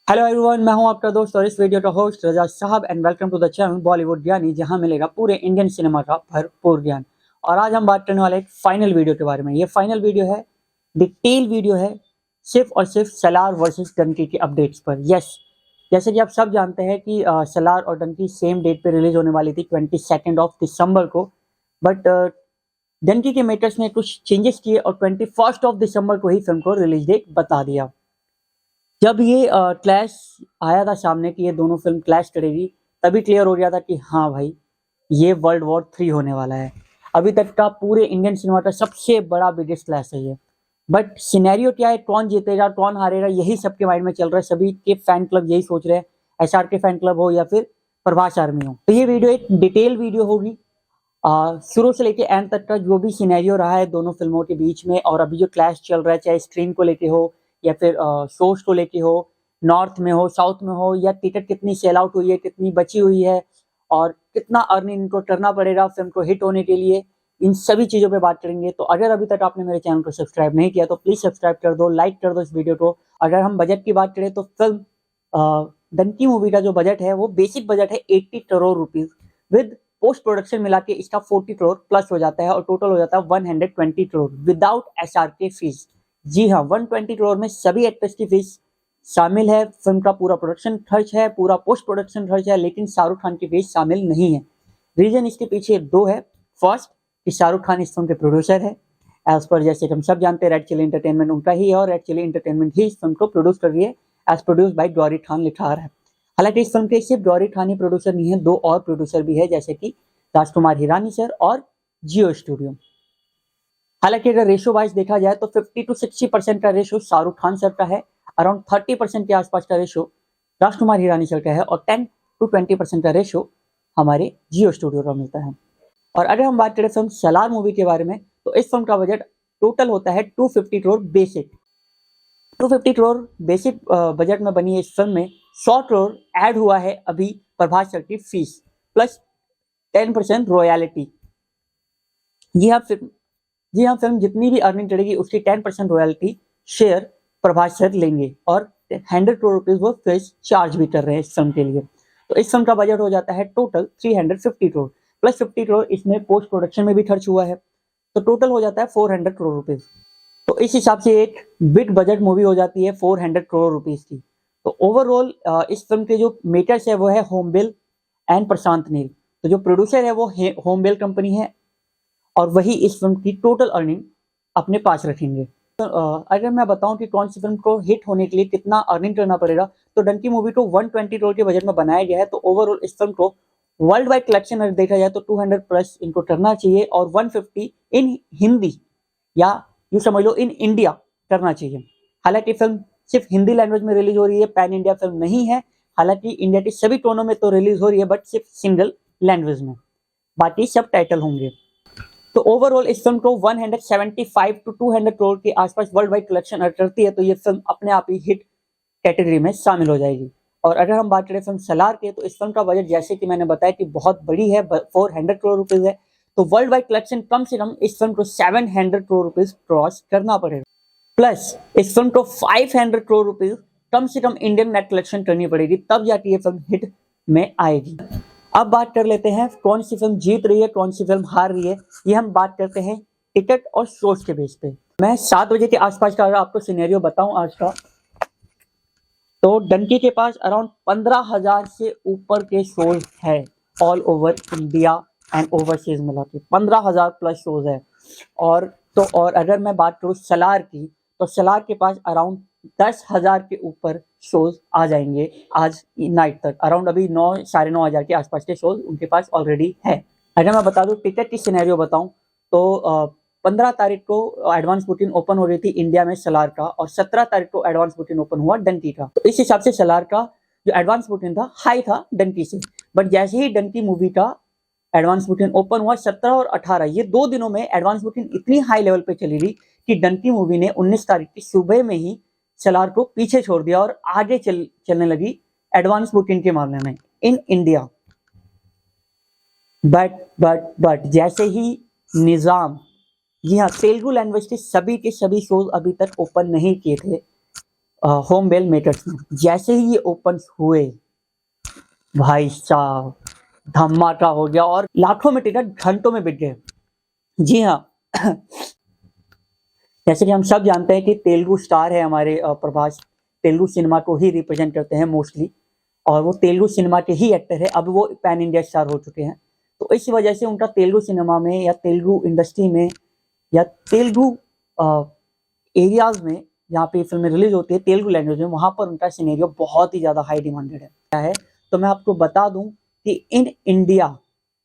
Hello everyone, मैं हूं आपका दोस्त और इस वीडियो का host Raza Sahab and welcome to the channel Bollywood Gyani, जहां मिलेगा पूरे इंडियन सिनेमा का भरपूर ज्ञान। और आज हम बात करने वाले एक फाइनल वीडियो के बारे में। ये फाइनल वीडियो है, डिटेल वीडियो है, सिर्फ और सिर्फ सलार वर्सेस डंकी के अपडेट्स पर। यस, जैसे कि आप सब जानते हैं कि सलार और डंकी सेम डेट पे रिलीज होने वाली थी 22 को, बट डंकी के मेकर्स ने कुछ चेंजेस किए और 21 को ही फिल्म को रिलीज डेट बता दिया। जब ये क्लैश आया था सामने कि ये दोनों फिल्म क्लैश करेगी, तभी क्लियर हो गया था कि हाँ भाई, ये वर्ल्ड वॉर 3 होने वाला है। अभी तक का पूरे इंडियन सिनेमा का सबसे बड़ा बिगेस्ट क्लैश है ये। बट सिनेरियो क्या है, कौन जीतेगा कौन हारेगा, यही सबके माइंड में चल रहा है। सभी के फैन क्लब यही सोच रहे हैं, एसआर के फैन क्लब हो या फिर प्रभास आर्मी हो। तो ये वीडियो एक डिटेल वीडियो होगी, शुरू से लेके एंड तक का जो भी सिनेरियो रहा है दोनों फिल्मों के बीच में, और अभी जो क्लैश चल रहा है, चाहे स्क्रीन को लेके हो या फिर सोर्स को लेके हो, नॉर्थ में हो साउथ में हो, या टिकट कितनी सेल आउट हुई है, कितनी बची हुई है, और कितना अर्निंग इनको करना पड़ेगा फिल्म को हिट होने के लिए, इन सभी चीज़ों पे बात करेंगे। तो अगर अभी तक आपने मेरे चैनल को सब्सक्राइब नहीं किया तो प्लीज़ सब्सक्राइब कर दो, लाइक कर दो इस वीडियो को। अगर हम बजट की बात करें तो फिल्म डंकी मूवी का जो बजट है वो बेसिक बजट है 80 crore rupees. With post production मिला के इसका 40 करोड़ प्लस हो जाता है और टोटल हो जाता है 120 करोड़ विदाउट एसआरके फीस। जी हाँ, 120 करोड़ में सभी एक्टर्स की फीस शामिल है, फिल्म का पूरा प्रोडक्शन खर्च है, पूरा पोस्ट प्रोडक्शन खर्च है, लेकिन शाहरुख खान की फीस शामिल नहीं है। रीजन इसके पीछे दो है। फर्स्ट, कि शाहरुख खान इस फिल्म के प्रोड्यूसर है। एज पर जैसे हम सब जानते हैं, रेड चिली एंटरटेनमेंट उनका ही है और रेड चिली एंटरटेनमेंट ही इस फिल्म को प्रोड्यूस कर रही है, as produce by Gauri Khan लिखार है। हालांकि इस फिल्म के सिर्फ गौरी खान ही प्रोड्यूसर नहीं है, दो और प्रोड्यूसर भी है, जैसे कि राजकुमार हिरानी सर और जियो स्टूडियो। हालांकि अगर रेशो वाइज देखा जाए तो 50 to 60% का रेशो शाहरुख खान सर का है, अराउंड 30% के आसपास का रेशो राजकुमार हिरानी सर का है, और 10 to 20% का रेशो हमारे जियो स्टूडियो का मिलता है। और अगर हम बात करें फिल्म सलार मूवी के बारे में, तो इस फिल्म का बजट टोटल होता है 250 crore basic. 250 crore basic budget में बनी है इस फिल्म में 100 करोड़ ऐड हुआ है अभी प्रभास सर की फीस, प्लस 10% रॉयल्टी। जी हाँ, फिल्म जितनी भी अर्निंग करेगी उसकी 10% रॉयल्टी शेयर प्रभास सर लेंगे, और 100 करोड़ रुपीज वो फीस चार्ज भी कर रहे हैं इस फिल्म के लिए। तो इस फिल्म का बजट हो जाता है टोटल 350 करोड़, प्लस 50 करोड़ इसमें पोस्ट प्रोडक्शन में भी खर्च हुआ है, तो टोटल हो जाता है 400 करोड़ रुपीज। तो इस हिसाब से एक बिग बजट मूवी हो जाती है 400 करोड़ रुपीज की। तो ओवरऑल इस फिल्म के जो मेकर्स है वो है होमबिल एंड प्रशांत नील। तो जो प्रोड्यूसर है वो होमबिल कंपनी है, और वही इस फिल्म की टोटल अर्निंग अपने पास रखेंगे। तो अगर मैं बताऊं कि कौन सी फिल्म को हिट होने के लिए कितना अर्निंग करना पड़ेगा, तो डंकी मूवी को 120 करोड़ के बजट में बनाया गया है। तो ओवरऑल इस फिल्म को वर्ल्ड वाइड कलेक्शन अगर देखा जाए तो 200 प्लस इनको करना चाहिए, और 150 इन हिंदी, या यूँ समझ लो इन इंडिया करना चाहिए। हालांकि फिल्म सिर्फ हिंदी लैंग्वेज में रिलीज हो रही है, पैन इंडिया फिल्म नहीं है। हालांकि इंडिया के सभी कोनों में तो रिलीज हो रही है, बट सिर्फ सिंगल लैंग्वेज में, बाकी सब टाइटल होंगे। तो ओवरऑल इस फिल्म को 175 to 200 करोड़ के आसपास वर्ल्ड वाइड कलेक्शन करती है, तो ये फिल्म अपने आप ही हिट कैटेगरी में शामिल हो जाएगी। और अगर हम बात करें फिल्म सलार के, तो इस फिल्म का बजट जैसे कि मैंने बताया कि बहुत बड़ी है, 400 करोड़ रुपीज है। तो वर्ल्ड वाइड कलेक्शन कम से कम इस फिल्म को 700 करोड़ रुपीज क्रॉस करना पड़ेगा, प्लस इस फिल्म को 500 करोड़ रुपीज कम से कम इंडियन नेट कलेक्शन करनी पड़ेगी, तब जाके ये फिल्म हिट में आएगी। अब बात कर लेते हैं कौन सी फिल्म जीत रही है, कौन सी फिल्म हार रही है। ये हम बात करते हैं टिकट और शोज के बेस पे। मैं 7 बजे के आसपास का अगर आपको सिनेरियो बताऊं आज का, तो डंकी के पास अराउंड 15,000 से ऊपर के शोज है all over India and overseas मिला के 15,000 प्लस शोज है। और अगर मैं बात करूँ सलार की, तो सलार के पास अराउंड 10,000 के ऊपर शोज आ जाएंगे आज नाइट तक। अराउंड अभी 9 साढ़े 9,000 के आसपास के शोज उनके पास ऑलरेडी है। अगर मैं बता दूं टिकट की सिनेरियो बताऊं, तो 15 तारीख को एडवांस बुकिंग ओपन हो रही थी इंडिया में सलार का, और 17 तारीख को एडवांस बुकिंग ओपन हुआ डंकी का। तो इस हिसाब से सलार का जो एडवांस बुकिंग था हाई था डंकी से, बट जैसे ही डंकी मूवी का एडवांस बुकिंग ओपन हुआ 17 और 18, ये 2 दिनों में एडवांस बुकिंग इतनी हाई लेवल पे चली रही कि डंकी मूवी ने 19 तारीख की सुबह में ही सलार को पीछे छोड़ दिया और आगे चलने लगी एडवांस बुकिंग के मामले में इन इंडिया। बट जैसे ही निजाम, जी हाँ, तेलुगु लैंग्वेज के सभी शोज अभी तक ओपन नहीं किए थे, होम बेल मेटर्स में। जैसे ही ये ओपन हुए भाई साहब धमाका हो गया और लाखों में टिकट घंटों में बिक गए। जी हाँ जैसे कि हम सब जानते हैं कि तेलुगु स्टार है हमारे प्रभास, तेलुगु सिनेमा को ही रिप्रेजेंट करते हैं मोस्टली, और वो तेलुगु सिनेमा के ही एक्टर है। अब वो पैन इंडिया स्टार हो चुके हैं, तो इस वजह से उनका तेलुगु सिनेमा में या तेलुगु इंडस्ट्री में या तेलुगु एरियाज में जहाँ पे फिल्में रिलीज होती है तेलुगु लैंग्वेज में, वहाँ पर उनका सिनेरियो बहुत ही ज़्यादा हाई डिमांडेड है। क्या है तो मैं आपको बता दूं कि in India,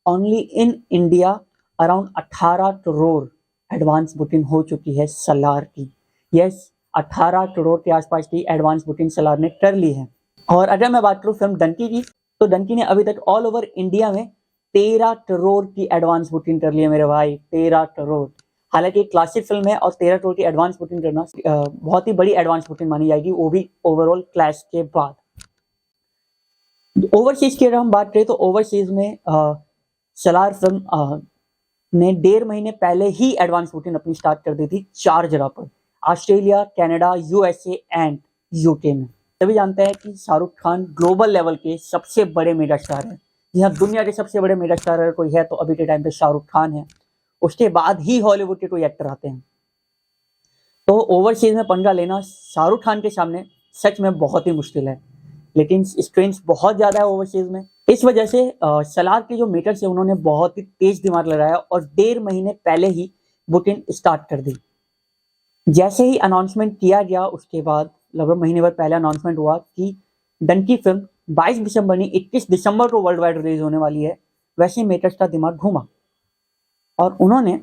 only in India around 18 crore advance booking हो चुकी है सलार की। यस 18 करोड़ के आसपास की एडवांस बुकिंग सलार ने कर ली है। और अगर मैं बात करूँ फिल्म डंकी की, तो डंकी ने अभी तक ऑल ओवर इंडिया में 13 करोड़ की एडवांस बुकिंग कर ली है मेरे भाई, 13 करोड़। हालांकि एक क्लासिक फिल्म है और 13 करोड़ की एडवांस बुकिंग करना बहुत ही बड़ी एडवांस बुकिंग मानी जाएगी, वो भी ओवरऑल क्लैश के बाद। ओवरसीज की अगर हम बात करें तो ओवरसीज में सलार फिल्म ने 1.5 महीने पहले ही एडवांस बुकिंग अपनी स्टार्ट कर दी थी 4 जगह पर, Australia, Canada, USA and UK में। सभी जानते हैं कि शाहरुख खान ग्लोबल लेवल के सबसे बड़े मेगा स्टार हैं। यहाँ दुनिया के सबसे बड़े मेगा स्टार अगर कोई है तो अभी के टाइम पे शाहरुख खान है, उसके बाद ही हॉलीवुड के कोई एक्टर आते हैं। तो ओवरसीज में पंगा लेना शाहरुख खान के सामने सच में बहुत ही मुश्किल है, लेकिन स्ट्रेंथ बहुत ज़्यादा है ओवरसीज में। इस वजह से सलार के जो मेकर्स है उन्होंने बहुत ही तेज दिमाग लगाया और 1.5 महीने पहले ही बुकिंग स्टार्ट कर दी। जैसे ही अनाउंसमेंट किया गया उसके बाद लगभग महीने भर पहले अनाउंसमेंट हुआ कि डंकी फिल्म 22 दिसंबर नहीं 21 दिसंबर को वर्ल्ड वाइड रिलीज होने वाली है, वैसे मेकर्स का दिमाग घूमा और उन्होंने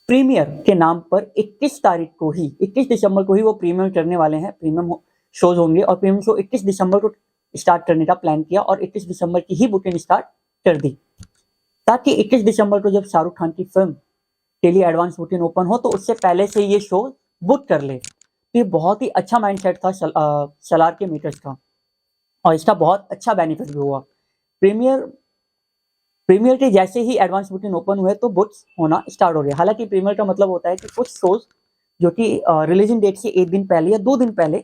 प्रीमियर के नाम पर 21 तारीख को ही 21 दिसंबर को ही वो प्रीमियर करने वाले हैं, प्रीमियम शोज होंगे और प्रीमियम शो 21 दिसंबर को स्टार्ट करने का प्लान किया और 21 दिसंबर की ही बुकिंग स्टार्ट कर दी, ताकि 21 दिसंबर को जब शाहरुख खान की फिल्म के लिए एडवांस बुकिंग ओपन हो तो उससे पहले से ये शो बुक कर ले। तो ये बहुत ही अच्छा माइंडसेट था सलार के मेकर्स का और इसका बहुत अच्छा बेनिफिट भी हुआ। प्रीमियर के जैसे ही एडवांस बुकिंग ओपन हुए तो बुक्स होना स्टार्ट हो गया। हालांकि प्रीमियर का मतलब होता है कि कुछ शोज जो कि रिलीजिंग डेट से 1 दिन पहले या 2 दिन पहले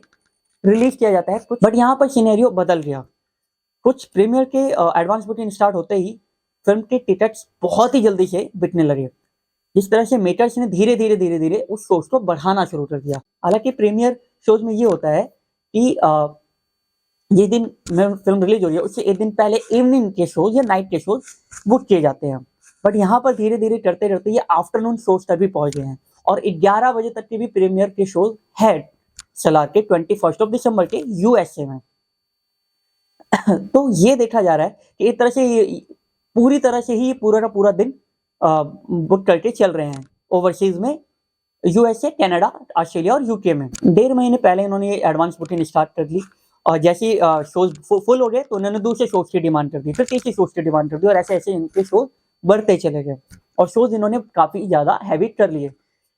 रिलीज किया जाता है कुछ, बट यहाँ पर सिनेरियो बदल गया। कुछ प्रीमियर के एडवांस बुकिंग स्टार्ट होते ही फिल्म के टिकट्स बहुत ही जल्दी से बिकने लगे, जिस तरह से मेकर्स ने धीरे धीरे उस शोज को बढ़ाना शुरू कर दिया। हालांकि प्रीमियर शोज में ये होता है कि जिस दिन फिल्म रिलीज हो रही है उससे 1 दिन पहले इवनिंग के शोज या नाइट के शोज बुक किए जाते हैं, बट यहाँ पर धीरे धीरे करते करते ये आफ्टरनून शोज तक भी पहुंच गए हैं और 11 बजे तक के भी प्रीमियर के शोज है सलार के 21 दिसंबर के यूएसए में। तो ये देखा जा रहा है कि एक तरह से पूरी तरह से ही पूरा का पूरा दिन बुक करके चल रहे हैं ओवरसीज में, यूएसए, कनाडा, ऑस्ट्रेलिया और यूके में। 1.5 महीने पहले इन्होंने ये एडवांस बुकिंग स्टार्ट कर ली और जैसे शोज फुल हो गए तो उन्होंने दूसरे शोज की डिमांड कर दी, फिर तीसरे शोज की डिमांड कर दी और ऐसे ऐसे इनके शोज बढ़ते चले गए और शोज इन्होंने काफी ज्यादा हैवी कर लिए।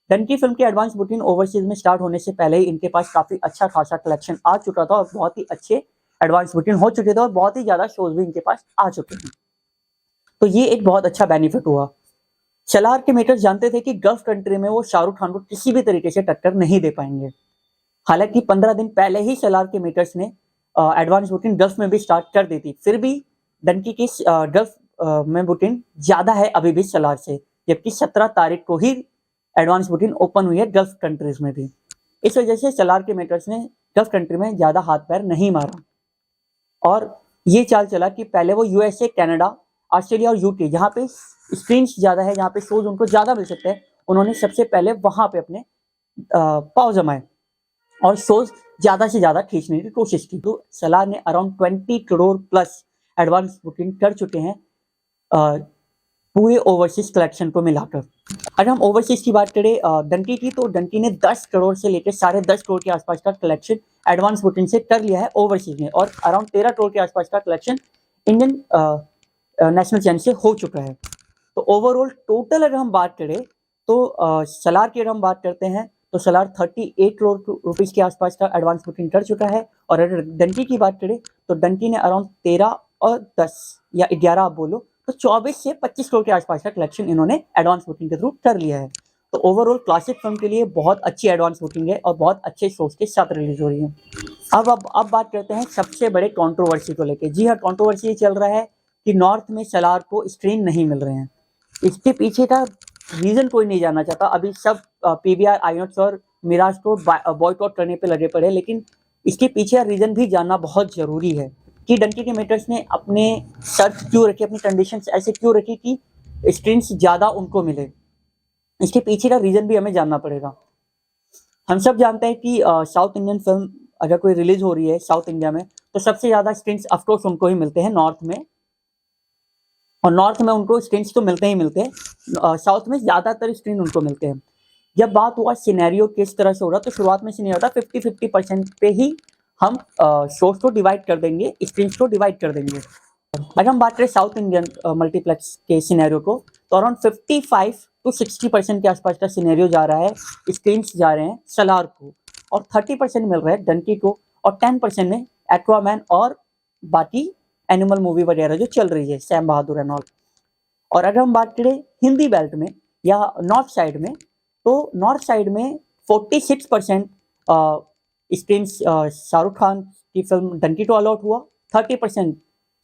डंकी फिल्म की एडवांस बुकिंग ओवरसीज में स्टार्ट होने से पहले ही इनके पास काफी अच्छा खासा कलेक्शन आ चुका था और बहुत ही अच्छे एडवांस बुकिंग हो चुके थे और बहुत ही ज्यादा शोज भी इनके पास आ चुके हैं। तो ये एक बहुत अच्छा बेनिफिट हुआ। सलार के मेकर्स जानते थे कि गल्फ कंट्री में वो शाहरुख खान को किसी भी तरीके से टक्कर नहीं दे पाएंगे। हालांकि 15 दिन पहले ही सलार के मेकर्स ने एडवांस बुकिंग गल्फ में भी स्टार्ट कर दी थी, फिर भी डंकी की गल्फ में बुकिंग ज्यादा है अभी भी सलार से, जबकि 17 तारीख को ही एडवांस बुकिंग ओपन हुई है गल्फ कंट्रीज में भी। इस वजह से सलार के मेकर्स ने गल्फ कंट्री में ज्यादा हाथ पैर नहीं मारा और ये चाल चला कि पहले वो यूएसए, कनाडा, ऑस्ट्रेलिया और यूके जहाँ पे स्क्रीन ज्यादा है, जहाँ पे शोज उनको ज्यादा मिल सकते हैं, उन्होंने सबसे पहले वहां पे अपने पाव जमाए और शोज ज्यादा से ज्यादा खींचने की कोशिश की। तो सलार ने around 20 crore plus advance booking कर चुके हैं पूरे ओवरसीज कलेक्शन को मिलाकर। अगर हम ओवरसीज की बात करें डंकी की, तो डंकी ने 10 करोड़ से लेकर 10.5 करोड़ के आसपास का कलेक्शन एडवांस बुकिंग से कर लिया है ओवरसीज में और अराउंड 13 करोड़ के आसपास का कलेक्शन इंडियन नेशनल चैनल से हो चुका है। तो ओवरऑल टोटल अगर हम बात करें तो सलार की अगर हम बात करते हैं तो सलार 38 करोड़ रुपीस के आसपास का एडवांस बुकिंग कर चुका है और अगर डंकी की बात करें तो डंकी ने अराउंड 13 और 10 या 11 आप बोलो तो 24 से 25 करोड़ के आसपास का कलेक्शन इन्होंने एडवांस बुकिंग के थ्रू कर लिया है तो ओवरऑल क्लासिक फिल्म के लिए बहुत अच्छी एडवांस बुकिंग है और बहुत अच्छे शोज के साथ रिलीज हो रही है। अब बात करते हैं सबसे बड़े कंट्रोवर्सी को लेके। जी हाँ, कंट्रोवर्सी ये चल रहा है कि नॉर्थ में सलार को स्क्रीन नहीं मिल रहे हैं। इसके पीछे का रीजन कोई नहीं जानना चाहता। अभी सब पीवीआर, आईनॉक्स और मिराज को बॉयकॉट करने पे लगे पड़े, लेकिन इसके पीछे रीजन भी जानना बहुत जरूरी है कि डंकी के मेटर्स ने अपने शर्त क्यों रखी, अपनी कंडीशंस ऐसे क्यों रखी कि स्क्रीन्स ज्यादा उनको मिले। इसके पीछे का रीजन भी हमें जानना पड़ेगा। हम सब जानते हैं कि साउथ इंडियन फिल्म अगर कोई रिलीज हो रही है साउथ इंडिया में तो सबसे ज्यादा स्क्रीन्स ऑफकोर्स उनको ही मिलते हैं नॉर्थ में, और नॉर्थ में उनको स्क्रीन्स तो मिलते ही मिलते हैं, साउथ में ज्यादातर स्क्रीन उनको मिलते हैं। जब बात हुआ सिनेरियो किस तरह से हो रहा, तो शुरुआत में सिनेरियो था 50-50% पे ही हम शोज को डिवाइड कर देंगे, स्क्रीन्स को डिवाइड कर देंगे। अगर हम बात करें साउथ इंडियन मल्टीप्लेक्स के सिनेरियो को, तो अराउंड 55-60% के आसपास का सिनेरियो जा रहा है, स्क्रीन्स जा रहे हैं सलार को, और 30% मिल रहा है डंकी को, और 10% में एक्वामैन और बाकी एनिमल मूवी वगैरह जो चल रही है, सैम बहादुर एंड ऑल। और अगर हम बात करें हिंदी बेल्ट में या नॉर्थ साइड में, तो नॉर्थ साइड में 46% स्क्रीन्स शाहरुख खान की फिल्म डंकी को अलॉट हुआ, 30%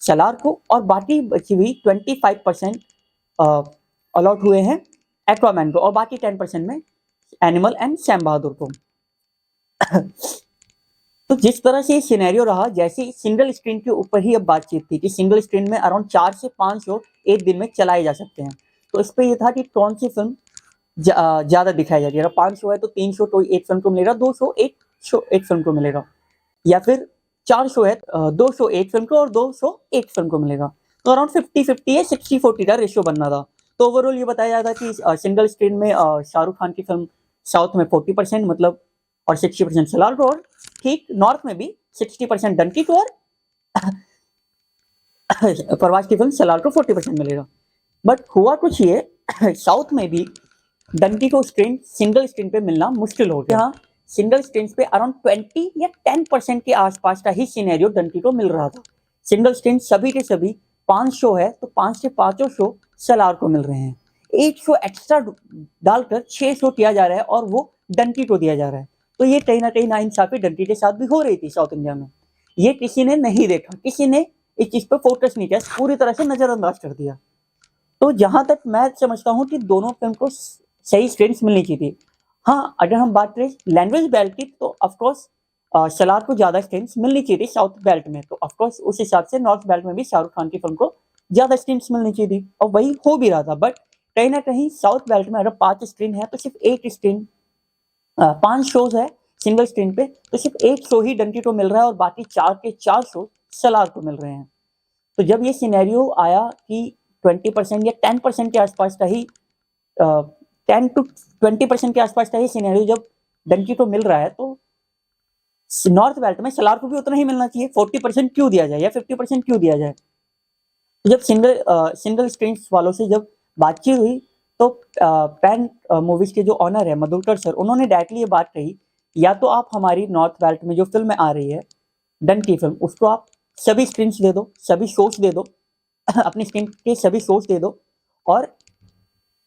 सलार को, और बाकी बची हुई 25% अलॉट हुए हैं एक्वामैन को, और बाकी 10% में एनिमल एंड सैम बहादुर को। तो जिस तरह से सिनेरियो रहा, जैसे सिंगल स्क्रीन के ऊपर ही अब बातचीत थी कि सिंगल स्क्रीन में अराउंड 4 से 5 शो एक दिन में चलाए जा सकते हैं, तो इस पे ये था कि कौन सी फिल्म ज्यादा दिखाई जा रही है। 5 शो है तो 3 शो तो एक फिल्म को मिलेगा, 2 शो एक फिल्म को मिलेगा, या फिर 4 शो है 2 शो एक फिल्म को और 2 शो एक फिल्म को मिलेगा। तो अराउंड 50-50 या 60-40 का रेशियो बनना था। तो ओवरऑल ये बताया जाता कि सिंगल स्क्रीन में शाहरुख खान की फिल्म साउथ में 40% मतलब, और 60% सलार को, और ठीक नॉर्थ में भी 60% डंकी को, और प्रवास की फिल्म सलार को 40% मिलेगा। बट हुआ कुछ ये, साउथ में भी डंकी को स्क्रीन सिंगल स्क्रीन पे मिलना मुश्किल हो गया। हाँ, सिंगल स्क्रीन पे अराउंड 20 या 10% के आसपास का ही सिनेरियो डंकी को मिल रहा था। सिंगल स्क्रीन सभी के सभी 5 शो है तो 5 से 5 शो सलार को मिल रहे हैं, 1 शो एक्स्ट्रा डालकर 6 शो किया जा रहा है और वो डंकी को दिया जा रहा है। तो ये कहीं ना कहीं नाइंसाफी डंकी के साथ भी हो रही थी साउथ इंडिया में। ये किसी ने नहीं देखा, किसी ने इस चीज पर फोकस नहीं किया, पूरी तरह से नजरअंदाज कर दिया। तो जहां तक मैं समझता हूँ कि दोनों फिल्म को सही स्ट्रेंथ्स मिलनी चाहिए थी। हाँ, अगर हम बात करें लैंग्वेज बेल्ट की, तो ऑफकोर्स सलार को ज्यादा स्ट्रेंथ्स मिलनी चाहिए थी साउथ बेल्ट में, तो ऑफकोर्स उस हिसाब से नॉर्थ बेल्ट में भी शाहरुख खान की फिल्म को ज्यादा स्ट्रेंथ्स मिलनी चाहिए थी, और वही हो भी रहा था। बट कहीं ना कहीं साउथ बेल्ट में अगर 5 स्क्रीन है तो सिर्फ 1 स्क्रीन, 5 शोज है सिंगल स्क्रीन पे, तो सिर्फ 1 शो ही डंकी को मिल रहा है और बाकी 4 के 4 शो सलार को मिल रहे हैं। तो जब ये सिनेरियो आया कि 20% या 10% के आसपास का ही 10-20% के आसपास का ही सिनेरियो जब डंकी को मिल रहा है, तो नॉर्थ बेल्ट में सलार को भी उतना ही मिलना चाहिए। 40% क्यों दिया जाए या 50% क्यों दिया जाए। जब सिंगल स्क्रीन वालों से जब बातचीत हुई, तो पैन मूवीज के जो ऑनर है मधुकर सर, उन्होंने डायरेक्टली ये बात कही, या तो आप हमारी नॉर्थ बेल्ट में जो फिल्म आ रही है डन की फिल्म, उसको आप सभी स्क्रीन दे दो, सभी शोज दे दो, अपनी स्क्रीन के सभी शोज दे दो, और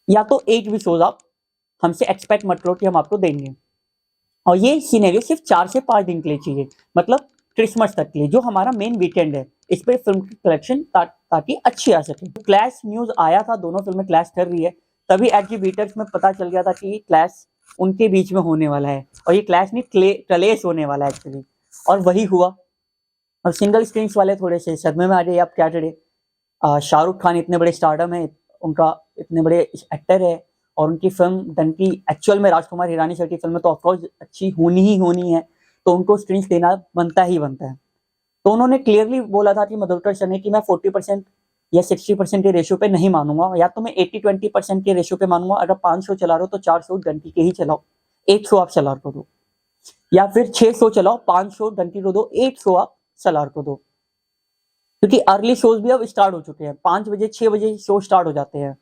या तो एक भी शोज आप हमसे एक्सपेक्ट मत करो कि हम आपको देंगे। और ये सिनेरियो सिर्फ 4 से 5 दिन के लिए चाहिए, मतलब क्रिसमस तक के लिए, जो हमारा मेन वीकेंड है, इस पे फिल्म की कलेक्शन ताकि अच्छी आ सके। क्लैश न्यूज आया था, दोनों फिल्में क्लैश कर रही है, तभी एग्जीबिटर्स में पता चल गया था कि क्लैश उनके बीच में होने वाला है, और ये क्लैश नहीं क्लेश होने वाला है एक्चुअली, और वही हुआ। और सिंगल स्क्रीन वाले थोड़े से सदमे में आ गए, आप क्या करें, शाहरुख खान इतने बड़े स्टारडम है, उनका इतने बड़े एक्टर है, और उनकी फिल्म डंकी एक्चुअल में राजकुमार हिरानी सर की फिल्म में तो ऑफकोर्स अच्छी होनी ही होनी है, तो उनको स्क्रीन देना बनता ही बनता है। तो उन्होंने क्लियरली बोला था कि मधुकर सर ने कि मैं 40% या 60% के रेशियो पे नहीं मानूंगा, या तो मैं 80-20% के रेशियो पे मानूंगा। अगर 5 शो चला रहे हो तो 4 शो डंकी के ही चलाओ, 1 शो आप सलार को दो, या फिर 6 शो चलाओ, 5 शो डंकी को दो, 1 शो आप सलार को दो, क्योंकि अर्ली शोज भी अब स्टार्ट हो चुके हैं, 5 बजे 6 बजे शो स्टार्ट हो जाते हैं।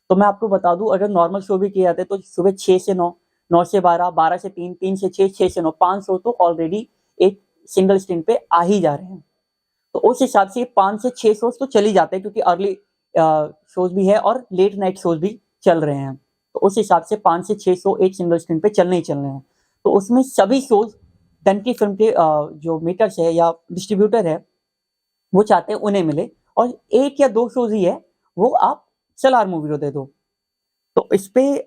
तो मैं आपको बता दूं, अगर नॉर्मल शो भी किए जाते तो सुबह 6 से 9, 9 से 12, 12 से 3, 3 से 6, 6 से 9, 5 शो तो ऑलरेडी एक सिंगल स्क्रीन पे आ ही जा रहे हैं। तो उस हिसाब से 5 से 6 शोज तो चल ही जाते हैं, क्योंकि अर्ली शोज भी है और लेट नाइट शोज भी चल रहे हैं। तो उस हिसाब से 5 से 6 शो एक सिंगल स्क्रीन पे चलने ही चलने हैं। तो उसमें सभी शोज डंकी फिल्म के जो मेकर्स है या डिस्ट्रीब्यूटर है वो चाहते हैं उन्हें मिले, और 1 या 2 शोज ही है वो आप सलार मूवी को दे दो। तो इस पे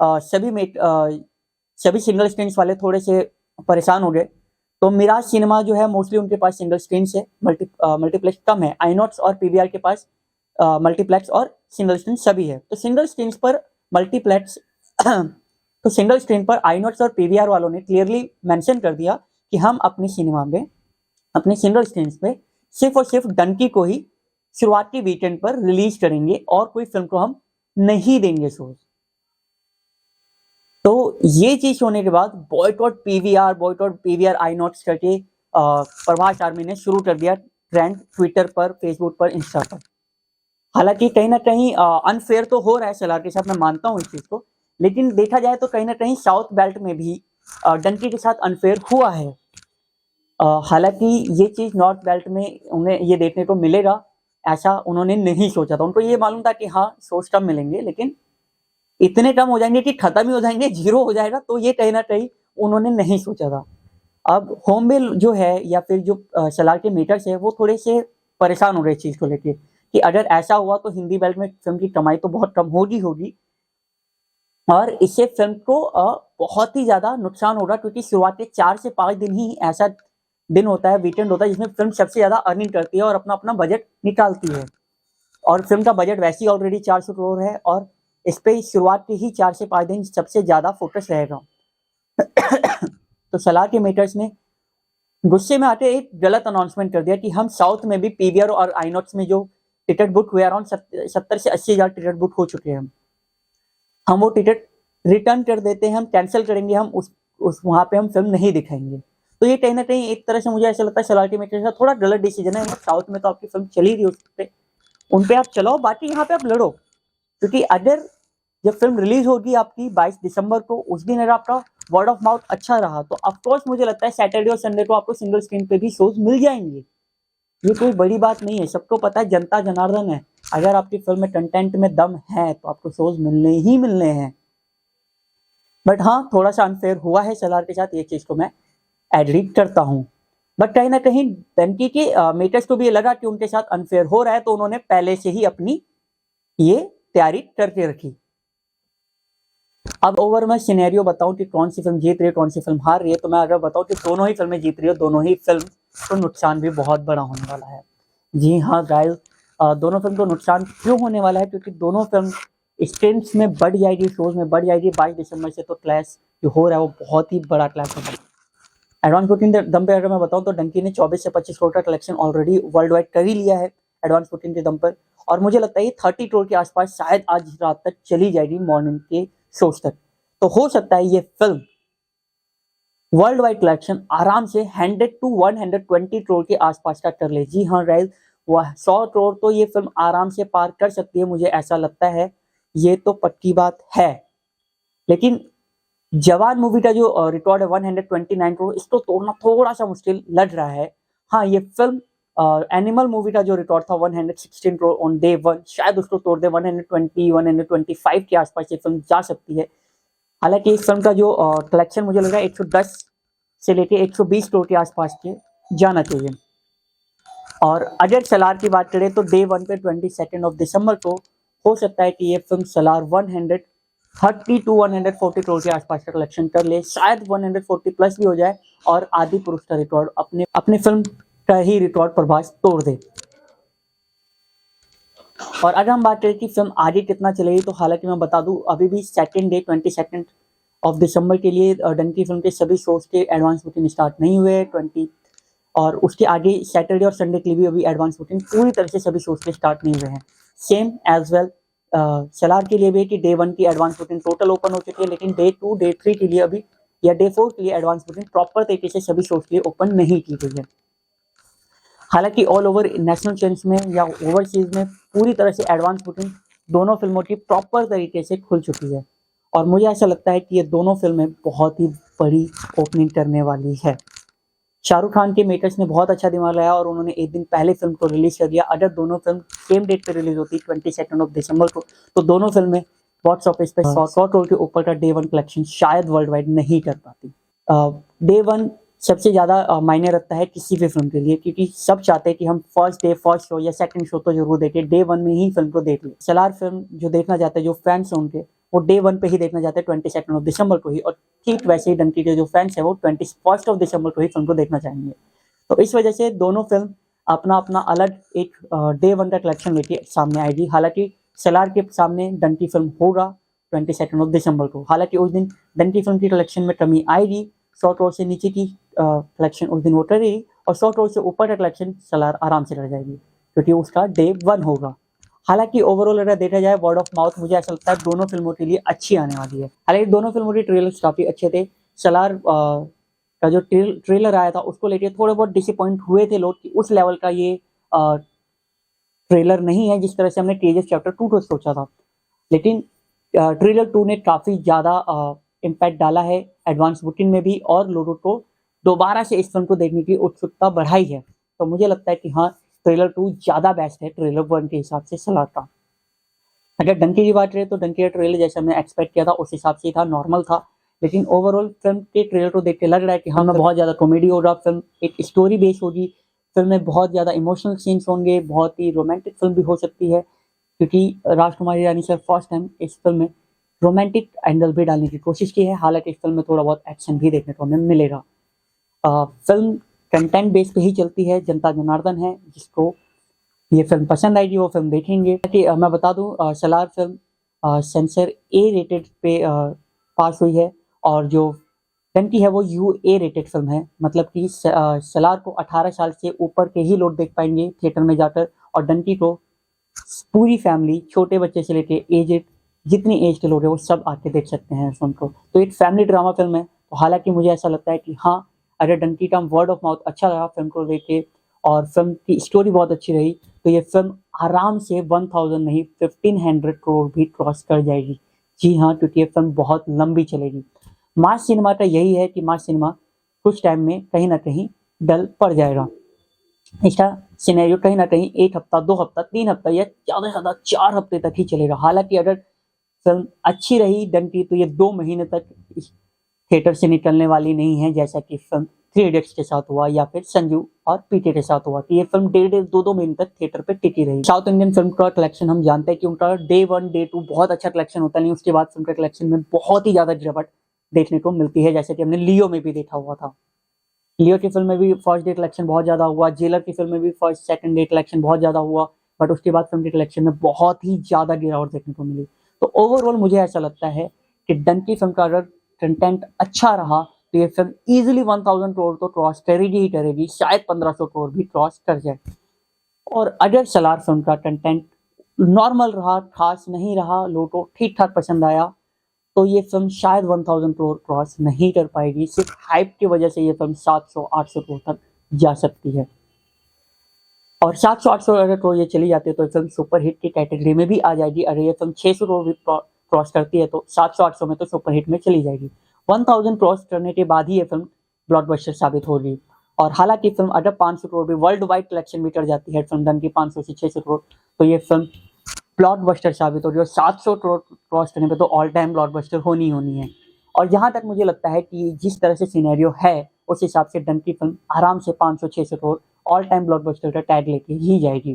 सभी सिंगल स्क्रीन वाले थोड़े से परेशान हो गए। तो मिराज सिनेमा जो है मोस्टली उनके पास सिंगल स्क्रीन है, मल्टीप्लेक्स कम है। आईनॉक्स और पीवीआर के पास मल्टीप्लेक्स और सिंगल स्क्रीन सभी है। तो सिंगल स्क्रीन पर मल्टीप्लेक्स तो सिंगल स्क्रीन पर आईनॉक्स और पीवीआर वालों ने क्लियरली मेंशन कर दिया कि हम अपने सिनेमा में अपने सिंगल स्क्रीन पे सिर्फ और सिर्फ डंकी को ही शुरुआती वीकेंड पर रिलीज करेंगे और कोई फिल्म को हम नहीं देंगे शोज। तो ये चीज होने के बाद बॉयकॉट पीवीआर आईनॉक्स करके प्रभास आर्मी ने शुरू कर दिया ट्रेंड ट्विटर पर, फेसबुक पर, इंस्टा पर। हालांकि कहीं ना कहीं अनफेयर तो हो रहा है सलार के साथ, मैं मानता हूँ इस चीज को, लेकिन देखा जाए तो कहीं ना कहीं साउथ बेल्ट में भी डंकी के साथ अनफेयर हुआ है। हालांकि ये चीज नॉर्थ बेल्ट में उन्हें ये देखने को मिलेगा ऐसा उन्होंने नहीं सोचा था। उनको ये मालूम था कि हाँ शोज कम मिलेंगे, लेकिन इतने कम हो जाएंगे कि खत्म ही हो जाएंगे, जीरो हो जाएगा, तो ये कहीं ना कहीं उन्होंने नहीं सोचा था। अब होमबे जो है या फिर जो सलार के मेकर्स है वो थोड़े से परेशान हो रहे चीज को लेके कि अगर ऐसा हुआ तो हिंदी बेल्ट में फिल्म की कमाई तो बहुत कम होगी और इससे फिल्म को बहुत ही ज्यादा नुकसान होगा, क्योंकि शुरुआती 4 से 5 दिन ही ऐसा दिन होता है, वीकेंड होता है, जिसमें फिल्म सबसे ज्यादा अर्निंग करती है और अपना अपना बजट निकालती है। और फिल्म का बजट वैसे ही ऑलरेडी 400 करोड़ है और इस पे शुरुआत के ही 4 से 5 दिन सबसे ज्यादा फोकस रहेगा। तो सलार के मेकर्स ने गुस्से में आते एक गलत अनाउंसमेंट कर दिया कि हम साउथ में भी पीवीआर और आईनॉक्स में जो टिकट बुक हुए अराउंड 70 से 80 हजार टिकट बुक हो चुके हैं, हम वो टिकट रिटर्न कर देते हैं, हम कैंसिल करेंगे, हम उस वहां पे हम फिल्म नहीं दिखाएंगे। तो ये कहीं ना कहीं एक तरह से मुझे ऐसा लगता है सलार के मेकर्स का थोड़ा गलत डिसीजन है। साउथ में तो आपकी फिल्म चली रही है, उन पे आप चलाओ, बाकी यहाँ पे आप लड़ो, क्योंकि अगर जब फिल्म रिलीज होगी आपकी 22 दिसंबर को, उस दिन अगर आपका वर्ड ऑफ माउथ अच्छा रहा तो ऑफकोर्स मुझे लगता है सैटरडे और संडे को आपको सिंगल स्क्रीन पे भी शोज मिल जाएंगे। ये कोई बड़ी बात नहीं है, सबको पता है जनता जनार्दन है, अगर आपकी फिल्म में कंटेंट में दम है तो आपको शोज मिलने ही मिलने हैं। बट हाँ, थोड़ा सा अनफेयर हुआ है सलार के साथ, ये चीज को मैं एग्री करता हूँ। बट कहीं ना कहीं डंकी के मेकर्स को भी लगा कि उनके साथ अनफेयर हो रहा है, तो उन्होंने पहले से ही अपनी ये तैयारी करके रखी। अब ओवर मैं सिनेरियो बताऊं कि कौन सी फिल्म जीत रही है कौन सी फिल्म हार रही है, तो मैं अगर बताऊं कि दोनों ही फिल्में जीत रही है, दोनों ही फिल्म तो नुकसान भी बहुत बड़ा होने वाला है। जी हाँ गाइस, दोनों फिल्म को नुकसान क्यों होने वाला है, क्योंकि दोनों फिल्म स्क्रीन्स में बढ़ जाएगी, शोज में बढ़ जाएगी। 22 दिसंबर से तो क्लैश जो हो रहा है वो बहुत ही बड़ा क्लैश होगा। एडवांस बुकिंग के दम पे अगर मैं बताऊं तो डंकी ने 24 से 25 करोड़ का कलेक्शन ऑलरेडी वर्ल्ड वाइड कर ही लिया है एडवांस बुकिंग के दम पर, और मुझे लगता है 30 करोड़ के आसपास शायद आज रात तक चली जाएगी, मॉर्निंग के शोज तक। तो हो सकता है ये फिल्म वर्ल्ड वाइड कलेक्शन आराम से 100 to 120 करोड़ के आसपास का कर ले। जी हाँ गाइस, वह 100 करोड़ तो ये फिल्म आराम से पार कर सकती है, मुझे ऐसा लगता है, ये तो पक्की बात है। लेकिन जवान मूवी का जो रिकॉर्ड है 129 करोड़, इसको तोड़ना थोड़ा सा मुश्किल लग रहा है। हाँ, ये फिल्म एनिमल मूवी का जो रिकॉर्ड था 116 करोड़ ऑन डे 1, शायद उसको तोड़ दे, 120 125 के आसपास ये फिल्म जा सकती है। हालांकि इस फिल्म का जो कलेक्शन मुझे लग रहा है 110 से लेके 120 करोड़ के आसपास के जाना चाहिए। और अगर सलार की बात करें तो डे 1 पे 22 दिसंबर को हो सकता है कि ये फिल्म सलार 130 to 140 करोड़ के आसपास का कलेक्शन कर ले, शायद 140 प्लस भी हो जाए और आदि पुरुष का रिकॉर्ड अपने फिल्म का ही रिकॉर्ड प्रभास तोड़ दे। और अगर हम बात करें कि फिल्म आगे कितना चलेगी, तो हालांकि मैं बता दूं अभी भी सेकंड डे 22 दिसंबर के लिए डंकी फिल्म के सभी शोज के एडवांस बुकिंग स्टार्ट नहीं हुए हैं 20, और उसके आगे सैटरडे और संडे के लिए भी अभी एडवांस बुकिंग पूरी तरह से सभी शोज के स्टार्ट नहीं हुए हैं। सेम एज वेल सलार के लिए भी कि डे 1 की एडवांस बुकिंग टोटल ओपन हो चुकी है, लेकिन डे 2 डे 3 के लिए अभी या डे 4 के लिए एडवांस बुकिंग प्रॉपर तरीके से सभी शोज के लिए ओपन नहीं की गई है। हालांकि ऑल ओवर नेशनल चेन्स में या ओवरसीज में पूरी तरह से एडवांस बुकिंग दोनों फिल्मों की प्रॉपर तरीके से खुल चुकी है, और मुझे ऐसा लगता है कि ये दोनों फिल्में बहुत ही बड़ी ओपनिंग करने वाली है। शाहरुख खान के मेकर्स ने बहुत अच्छा दिमाग लगाया और उन्होंने एक दिन पहले फिल्म को रिलीज कर दिया। अगर दोनों फिल्म सेम डेट पे रिलीज होती 22 दिसंबर को, तो दोनों फिल्में बॉक्स ऑफिस पे 100 करोड़ के ऊपर का डे वन कलेक्शन शायद वर्ल्ड वाइड नहीं कर पाती। डे वन सबसे ज़्यादा मायने रखता है किसी भी फिल्म के लिए, क्योंकि सब चाहते हैं कि हम फर्स्ट डे फर्स्ट शो या सेकंड शो तो जरूर देखें, डे वन में ही फिल्म को देख लें। सलार फिल्म जो देखना चाहते हैं, जो फैंस हैं उनके, वो डे वन पे ही देखना चाहते हैं 22 दिसंबर को ही, और ठीक वैसे ही डंकी के जो फैंस हैं वो 21 दिसंबर को ही फिल्म को देखना चाहेंगे। तो इस वजह से दोनों फिल्म अपना अपना अलग एक डे वन का कलेक्शन लेके सामने आएगी। हालांकि सलार के सामने डंकी फिल्म होगा 22 दिसंबर को। हालांकि उस दिन डंकी फिल्म की कलेक्शन में कमी आएगी, 100 करोड़ से नीचे की कलेक्शन उस दिन वो करेगी, और 100 करोड़ से ऊपर का कलेक्शन सलार आराम से कर जाएगी, क्योंकि उसका डे वन होगा। हालांकि ओवरऑल अगर देखा जाए वर्ड ऑफ माउथ, मुझे ऐसा लगता है दोनों फिल्मों के लिए अच्छी आने वाली है। हालांकि दोनों फिल्मों के ट्रेलर्स काफी अच्छे थे। सलार का जो ट्रेलर आया था उसको लेके थोड़े बहुत डिसअपॉइंट हुए थे लोग कि उस लेवल का ये ट्रेलर नहीं है जिस तरह से हमने केजीएफ चैप्टर 2 को सोचा था। लेकिन ट्रेलर 2 ने काफी ज्यादा इम्पैक्ट डाला है एडवांस बुकिंग में भी, और लोगों को दोबारा से इस फिल्म को देखने की उत्सुकता बढ़ाई है। तो मुझे लगता है कि हाँ, ट्रेलर 2 ज्यादा बेस्ट है ट्रेलर 1 के हिसाब से सलार का। अगर डंकी की बात करें तो डंकी का ट्रेलर जैसा हमने एक्सपेक्ट किया था उस हिसाब से था, नॉर्मल था। लेकिन ओवरऑल फिल्म के ट्रेलर को देख के लग रहा है कि हाँ, बहुत ज्यादा कॉमेडी होगा, फिल्म एक स्टोरी बेस्ड होगी, फिल्म में बहुत ज्यादा इमोशनल सीन्स होंगे, बहुत ही रोमांटिक फिल्म भी हो सकती है, क्योंकि Rajkumar Hirani sir first time इस फिल्म में रोमांटिक एंगल भी डालने की कोशिश की है। हालांकि इस फिल्म में थोड़ा बहुत एक्शन भी देखने को हमें मिलेगा। फिल्म कंटेंट बेस पे ही चलती है, जनता जनार्दन है जिसको ये फिल्म पसंद आएगी वो फिल्म देखेंगे। कि मैं बता दूं, Salaar film sensor A rated पे पास हुई है, और जो डंकी है वो यूए रेटेड फिल्म है। मतलब कि सलार को 18 साल से ऊपर के ही लोग देख पाएंगे थिएटर में जाकर, और डंकी को पूरी फैमिली, छोटे बच्चे से लेके एजेड, जितनी एज के लोग हैं वो सब आके देख सकते हैं फिल्म को। तो एक फैमिली ड्रामा फिल्म है। तो हालांकि मुझे ऐसा लगता है कि हाँ, अगर डंकी का वर्ड ऑफ माउथ अच्छा रहा फिल्म को लेके, और फिल्म की स्टोरी बहुत अच्छी रही, तो ये फिल्म आराम से 1000 नहीं 1500 करोड़ भी क्रॉस कर जाएगी। जी हाँ, क्योंकि ये फिल्म बहुत लंबी चलेगी। मास सिनेमा का यही है कि मास सिनेमा कुछ टाइम में कहीं ना कहीं डल पड़ जाएगा। इसका सिनेरियो कहीं ना कहीं 1 हफ्ता, 2 हफ्ता, 3 हफ्ता या ज़्यादा से ज़्यादा 4 हफ्ते तक ही चलेगा। हालांकि अगर फिल्म अच्छी रही डंकी तो ये 2 महीने तक थिएटर से निकलने वाली नहीं है, जैसा कि फिल्म 3 इडियट्स के साथ हुआ या फिर संजू और पीके के साथ हुआ कि ये फिल्म 1.5-2 महीने तक थिएटर पे टिकी रही। साउथ इंडियन फिल्म का कलेक्शन हम जानते हैं कि उनका डे 1 डे 2 बहुत अच्छा कलेक्शन होता नहीं, उसके बाद फिल्म का कलेक्शन में बहुत ही ज्यादा गिरावट देखने को मिलती है, जैसे कि हमने लियो में भी देखा हुआ था। लियो की फिल्म में भी फर्स्ट डे कलेक्शन बहुत ज्यादा हुआ, जेलर की फिल्म में भी फर्स्ट सेकंड डे कलेक्शन बहुत ज्यादा हुआ, बट उसके बाद फिल्म के कलेक्शन में बहुत ही ज्यादा गिरावट देखने को मिली। तो ओवरऑल मुझे ऐसा लगता है कि डंकी फिल्म का अगर कंटेंट अच्छा रहा तो ये फिल्म इजीली 1000 करोड़ तो क्रॉस करेगी ही करेगी, शायद 1500 करोड़ भी क्रॉस कर जाए। और अगर सलार फिल्म का कंटेंट नॉर्मल रहा, खास नहीं रहा, लोगों को ठीक ठाक पसंद आया, तो ये फिल्म शायद 1000 करोड़ क्रॉस नहीं कर पाएगी। सिर्फ हाइप की वजह से ये फिल्म 700-800 करोड़ तक जा सकती है। और 700-800 अगर करोड़ ये चली जाती है तो फिल्म सुपर हिट की कैटेगरी में भी आ जाएगी। अगर ये फिल्म 600 करोड़ भी क्रॉस करती है तो 700-800 में तो सुपर हिट में चली जाएगी। 1000 क्रॉस करने के बाद ही ये फिल्म ब्लॉकबस्टर साबित होगी। और हालांकि फिल्म अगर 500 करोड़ भी वर्ल्ड वाइड कलेक्शन भी कर जाती है फिल्म डन की 500 से 600 करोड़, तो ये फिल्म ब्लॉकबस्टर साबित होगी। और 700 करोड़ क्रॉस करने पे तो ऑल टाइम ब्लॉकबस्टर होनी है। और जहां तक मुझे लगता है कि जिस तरह से सिनेरियो है उस हिसाब से डन की फिल्म आराम से 500-600 करोड़ ऑल टाइम ब्लॉकबस्टर का टैग लेके ही जाएगी।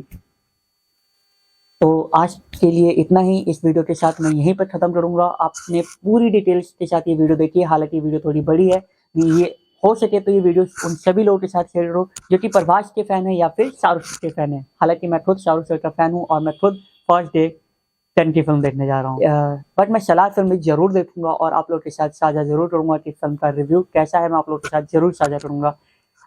तो आज के लिए इतना ही। इस वीडियो के साथ मैं यहीं पर खत्म करूंगा। आपने पूरी डिटेल्स के साथ ये वीडियो देखी है, हालांकि वीडियो थोड़ी बड़ी है। ये हो सके तो ये वीडियो उन सभी लोगों के साथ शेयर करो जो कि प्रभास के फैन है या फिर शाहरुख के फैन है। हालांकि मैं खुद शाहरुख सर का फैन हूँ और मैं खुद फर्स्ट डे 10 की फिल्म देखने जा रहा हूँ। बट मैं सलार फिल्म भी जरूर देखूंगा और आप लोग के साथ साझा जरूर करूंगा कि फिल्म का रिव्यू कैसा है, मैं आप लोग के साथ जरूर साझा करूंगा।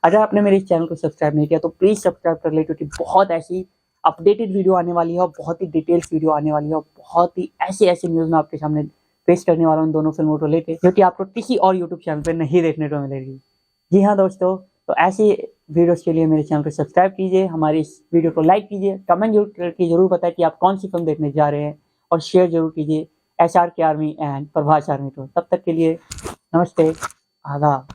अगर आपने मेरे इस चैनल को सब्सक्राइब नहीं किया तो प्लीज सब्सक्राइब कर ले, क्योंकि बहुत ऐसी अपडेटेड वीडियो आने वाली है और बहुत ही डिटेल्स वीडियो आने वाली है और बहुत ही ऐसे न्यूज़ में आपके सामने पेश करने वाला हूं दोनों फिल्मों को लेकर, जो कि आपको किसी और यूट्यूब चैनल पर नहीं देखने को मिलेगी। जी हाँ दोस्तों, तो ऐसी वीडियोस के लिए मेरे चैनल को सब्सक्राइब कीजिए, हमारी इस वीडियो को लाइक कीजिए, कमेंट जरूर करके जरूर बताएं कि आप कौन सी फिल्म देखने जा रहे हैं, और शेयर जरूर कीजिए SRK army and Prabhas army को। तब तक के लिए नमस्ते, आदाब।